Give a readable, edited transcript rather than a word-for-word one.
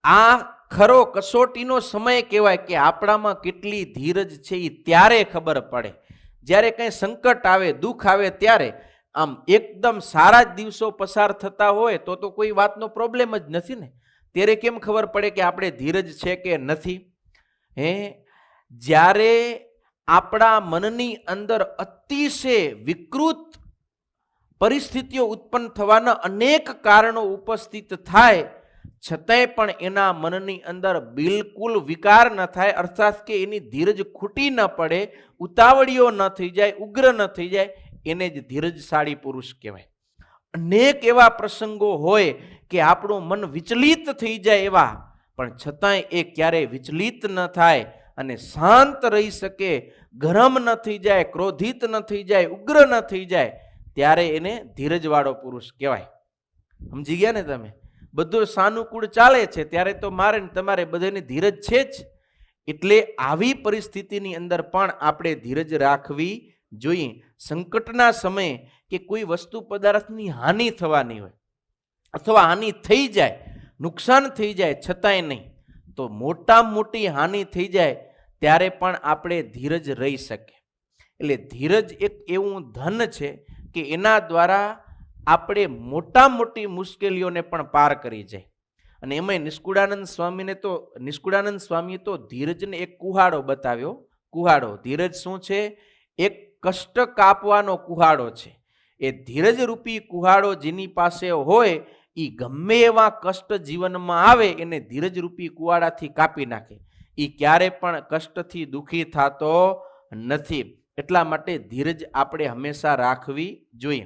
આ ખરો કસોટીનો સમય કહેવાય કે આપણામાં કેટલી ધીરજ છે એ ત્યારે ખબર પડે. જ્યારે કંઈ સંકટ આવે, દુઃખ આવે, ત્યારે આમ એકદમ સારા જ દિવસો પસાર થતા હોય તો કોઈ વાતનો પ્રોબ્લેમ જ નથી ને. ત્યારે કેમ ખબર પડે કે આપણે ધીરજ છે કે નથી? જ્યારે આપણા મનની અંદર અતિશય વિકૃત પરિસ્થિતિઓ ઉત્પન્ન થવાના અનેક કારણો ઉપસ્થિત થાય, છતાંય પણ એના મનની અંદર બિલકુલ વિકાર ન થાય, અર્થાત કે એની ધીરજ ખૂટી ન પડે, ઉતાવળીઓ ન થઈ જાય, ઉગ્ર ન થઈ જાય, એને જ ધીરજશાળી પુરુષ કહેવાય. અનેક એવા પ્રસંગો હોય કે આપણું મન વિચલિત થઈ જાય એવા, પણ છતાંય એ ક્યારેય વિચલિત ન થાય અને શાંત રહી શકે, ગરમ ન થઈ જાય, ક્રોધિત ન થઈ જાય, ઉગ્ર ન થઈ જાય, ત્યારે એને ધીરજવાળો પુરુષ કહેવાય. સમજી ગયા ને તમે? બધું સાનુકૂળ ચાલે છે ત્યારે તો મારે ને તમારે બધાની ધીરજ છે જ. એટલે આવી પરિસ્થિતિની અંદર પણ આપણે ધીરજ રાખવી જોઈએ. સંકટના સમયે કે કોઈ વસ્તુ પદાર્થની હાનિ થવાની હોય અથવા હાનિ થઈ જાય, નુકસાન થઈ જાય, છતાંય નહીં, તો મોટામાં મોટી હાનિ થઈ જાય ત્યારે પણ આપણે ધીરજ રહી શકીએ. એટલે ધીરજ એક એવું ધન છે કે એના દ્વારા આપણે મોટામાં મોટી મુશ્કેલીઓને પણ પાર કરી જાય. અને એમાંય નિષ્કુળાનંદ સ્વામીએ તો ધીરજને એક કુહાડો બતાવ્યો. કુહાડો, ધીરજ શું છે? એક કષ્ટ કાપવાનો કુહાડો છે. એ ધીરજ રૂપી કુહાડો જેની પાસે હોય એ ગમે એવા કષ્ટ જીવનમાં આવે એને ધીરજ રૂપી કુહાડાથી કાપી નાખે. એ ક્યારે પણ કષ્ટથી દુઃખી થતો નથી. એટલા માટે ધીરજ આપણે હંમેશા રાખવી જોઈએ.